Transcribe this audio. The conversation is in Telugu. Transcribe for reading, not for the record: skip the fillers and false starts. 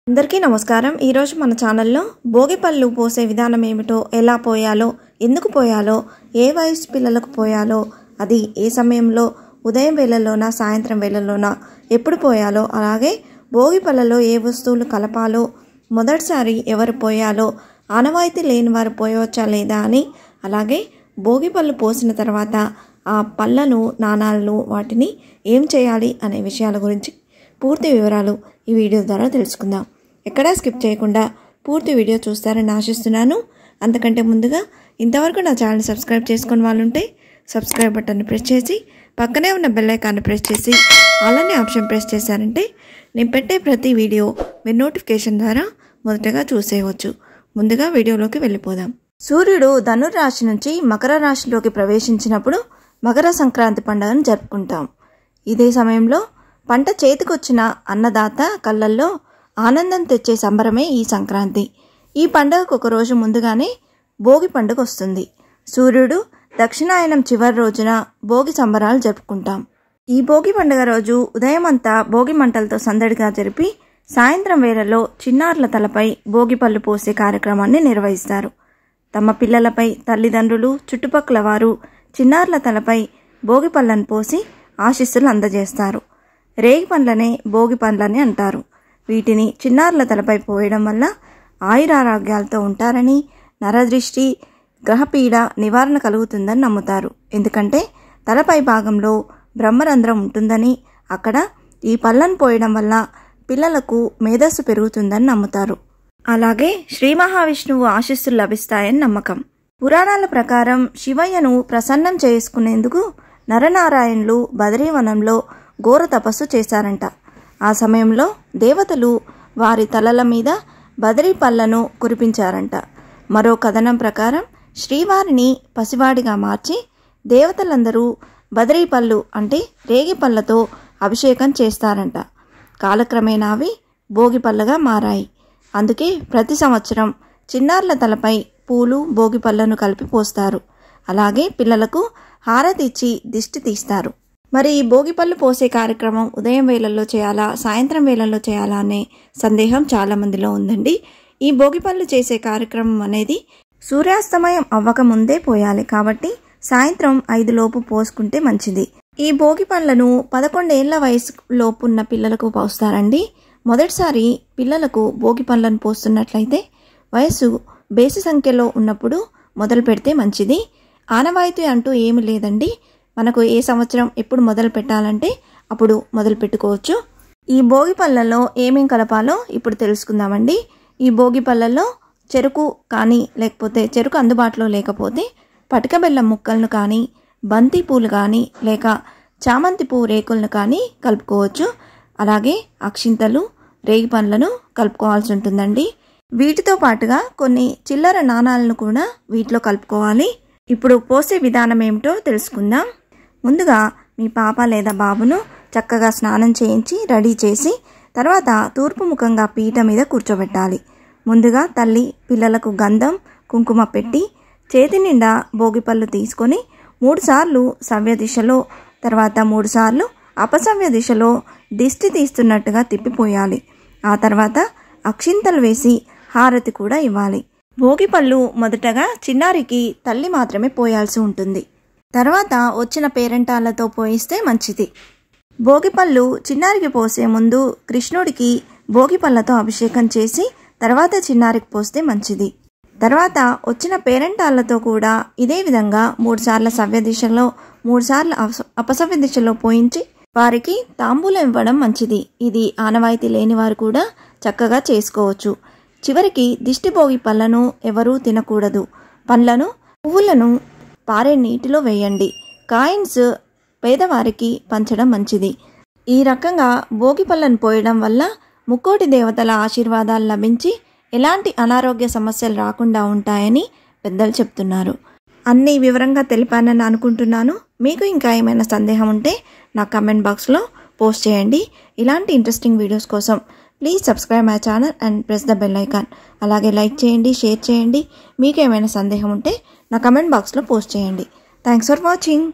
అందరికీ నమస్కారం। ఈ రోజు మన ఛానల్లో భోగి పళ్ళు పోసే విధానం ఏమిటో, ఎలా పోయాలో, ఎందుకు పోయాలో, ఏ వయసు పిల్లలకు పోయాలో, అది ఏ సమయంలో, ఉదయం వేళల్లోనా సాయంత్రం వేళల్లోనా, ఎప్పుడు పోయాలో, అలాగే భోగి పళ్ళలో ఏ వస్తువులు కలపాలో, మొదటిసారి ఎవరు పోయాలో, ఆనవాయితీ లేని వారు పోయవచ్చా లేదా అని, అలాగే భోగి పళ్ళు పోసిన తర్వాత ఆ పళ్ళను, నాణాలను, వాటిని ఏం చేయాలి అనే విషయాల గురించి పూర్తి వివరాలు ఈ వీడియో ద్వారా తెలుసుకుందాం। ఎక్కడా స్కిప్ చేయకుండా పూర్తి వీడియో చూస్తారని ఆశిస్తున్నాను। అంతకంటే ముందుగా ఇంతవరకు నా ఛానల్ సబ్స్క్రైబ్ చేసుకుని వాళ్ళుంటే సబ్స్క్రైబ్ బటన్ని ప్రెస్ చేసి పక్కనే ఉన్న బెల్ ఐకాన్ని ప్రెస్ చేసి ఆల్ అనే ఆప్షన్ ప్రెస్ చేశారంటే నేను పెట్టే ప్రతి వీడియో మీరు నోటిఫికేషన్ ద్వారా మొదటగా చూసేయవచ్చు। ముందుగా వీడియోలోకి వెళ్ళిపోదాం। సూర్యుడు ధనుర్రాశి నుంచి మకర రాశిలోకి ప్రవేశించినప్పుడు మకర సంక్రాంతి పండుగను జరుపుకుంటాం। ఇదే సమయంలో పంట చేతికొచ్చిన అన్నదాత కళ్ళల్లో ఆనందం తెచ్చే సంబరమే ఈ సంక్రాంతి। ఈ పండుగకు ఒక రోజు ముందుగానే భోగి పండుగ వస్తుంది। సూర్యుడు దక్షిణాయనం చివరి రోజున భోగి సంబరాలు జరుపుకుంటాం। ఈ భోగి పండుగ రోజు ఉదయం అంతా భోగి మంటలతో సందడిగా జరిపి సాయంత్రం వేళల్లో చిన్నారుల తలపై భోగి పళ్ళు పోసే కార్యక్రమాన్ని నిర్వహిస్తారు। తమ పిల్లలపై తల్లిదండ్రులు, చుట్టుపక్కల వారు చిన్నారుల తలపై భోగి పళ్ళను పోసి ఆశీస్సులు అందజేస్తారు। రేగి పండ్లనే భోగి పండ్లని అంటారు। వీటిని చిన్నారుల తలపై పోయడం వల్ల ఆయురారోగ్యాలతో ఉంటారని, నరదృష్టి, గ్రహపీడ నివారణ కలుగుతుందని నమ్ముతారు। ఎందుకంటే తలపై భాగంలో బ్రహ్మరంధ్రం ఉంటుందని, అక్కడ ఈ పళ్ళను పోయడం వల్ల పిల్లలకు మేధస్సు పెరుగుతుందని నమ్ముతారు। అలాగే శ్రీ మహావిష్ణువు ఆశీస్సులు లభిస్తాయని నమ్మకం। పురాణాల ప్రకారం శివయ్యను ప్రసన్నం చేసుకునేందుకు నరనారాయణులు బదరీవనంలో ఘోర తపస్సు చేశారంట। ఆ సమయంలో దేవతలు వారి తలల మీద బదరీ పళ్ళను కురిపించారంట। మరో కథనం ప్రకారం శ్రీవారిని పసివాడిగా మార్చి దేవతలందరూ బదరీ పళ్ళు అంటే రేగి పళ్ళతో అభిషేకం చేస్తారంట। కాలక్రమేణా అవి భోగి పళ్ళగా మారాయి। అందుకే ప్రతి సంవత్సరం చిన్నారుల తలపై పూలు, భోగి పళ్ళను కలిపి పోస్తారు। అలాగే పిల్లలకు హారతి ఇచ్చి దిష్టి తీస్తారు। మరి ఈ భోగి పళ్ళు పోసే కార్యక్రమం ఉదయం వేళల్లో చేయాలా, సాయంత్రం వేళల్లో చేయాలా అనే సందేహం చాలా మందిలో ఉందండి। ఈ భోగి పళ్ళు చేసే కార్యక్రమం అనేది సూర్యాస్తమయం అవ్వక ముందే పోయాలి కాబట్టి సాయంత్రం 5 లోపు పోసుకుంటే మంచిది। ఈ భోగి పళ్ళను 11 ఏళ్ల వయసు లోపు ఉన్న పిల్లలకు పోస్తారండి। మొదటిసారి పిల్లలకు భోగి పళ్ళను పోస్తున్నట్లయితే వయసు బేసి సంఖ్యలో ఉన్నప్పుడు మొదలు పెడితే మంచిది। ఆనవాయితీ అంటూ ఏమి లేదండి, మనకు ఏ సంవత్సరం ఎప్పుడు మొదలు పెట్టాలంటే అప్పుడు మొదలు పెట్టుకోవచ్చు। ఈ భోగి పళ్ళల్లో ఏమేం కలపాలో ఇప్పుడు తెలుసుకుందామండి। ఈ భోగి పళ్ళల్లో చెరుకు కానీ, లేకపోతే చెరుకు అందుబాటులో లేకపోతే పటిక బెల్లం ముక్కలను కానీ, బంతి పూలు కానీ, లేక చామంతి పువ్వు రేకులను కానీ కలుపుకోవచ్చు। అలాగే అక్షింతలు, రేగి పండ్లను కలుపుకోవాల్సి ఉంటుందండి। వీటితో పాటుగా కొన్ని చిల్లర నాణాలను కూడా వీటిలో కలుపుకోవాలి। ఇప్పుడు పోసే విధానం ఏమిటో తెలుసుకుందాం। ముందుగా మీ పాప లేదా బాబును చక్కగా స్నానం చేయించి రెడీ చేసి తర్వాత తూర్పు ముఖంగా పీట మీద కూర్చోబెట్టాలి। ముందుగా తల్లి పిల్లలకు గంధం, కుంకుమ పెట్టి చేతి నిండా భోగి పళ్ళు తీసుకొని 3 సార్లు సవ్య దిశలో, తర్వాత 3 సార్లు అపసవ్య దిశలో దిష్టి తీస్తున్నట్టుగా తిప్పిపోయాలి। ఆ తర్వాత అక్షింతలు వేసి హారతి కూడా ఇవ్వాలి। భోగి పళ్ళు మొదటగా చిన్నారికి తల్లి మాత్రమే పోయాల్సి ఉంటుంది, తర్వాత వచ్చిన పేరెంటాలతో పోయిస్తే మంచిది। భోగి పళ్ళు చిన్నారికి పోసే ముందు కృష్ణుడికి భోగి పళ్ళతో అభిషేకం చేసి తర్వాత చిన్నారికి పోస్తే మంచిది। తర్వాత వచ్చిన పేరెంటాలతో కూడా ఇదే విధంగా 3 సార్లు సవ్య దిశలో, 3 సార్లు అపసవ్య దిశలో పోయించి వారికి తాంబూలం ఇవ్వడం మంచిది। ఇది ఆనవాయితీ లేని వారు కూడా చక్కగా చేసుకోవచ్చు। చివరికి దిష్టి భోగి పళ్ళను ఎవరూ తినకూడదు। పండ్లను, పువ్వులను పారే నీటిలో వేయండి। కాయిన్స్ పేదవారికి పంచడం మంచిది। ఈ రకంగా భోగి పళ్ళను పోయడం వల్ల ముక్కోటి దేవతల ఆశీర్వాదాలు లభించి ఎలాంటి అనారోగ్య సమస్యలు రాకుండా ఉంటాయని పెద్దలు చెప్తున్నారు। అన్నీ వివరంగా తెలిపానని అనుకుంటున్నాను। మీకు ఇంకా ఏమైనా సందేహం ఉంటే నా కమెంట్ బాక్స్లో పోస్ట్ చేయండి। ఇలాంటి ఇంట్రెస్టింగ్ వీడియోస్ కోసం please subscribe my channel and press the bell icon. అలాగే లైక్ చేయండి, షేర్ చేయండి। మీకు ఏమైనా సందేహం ఉంటే నా కమెంట్ బాక్స్లో పోస్ట్ చేయండి। Thanks for watching.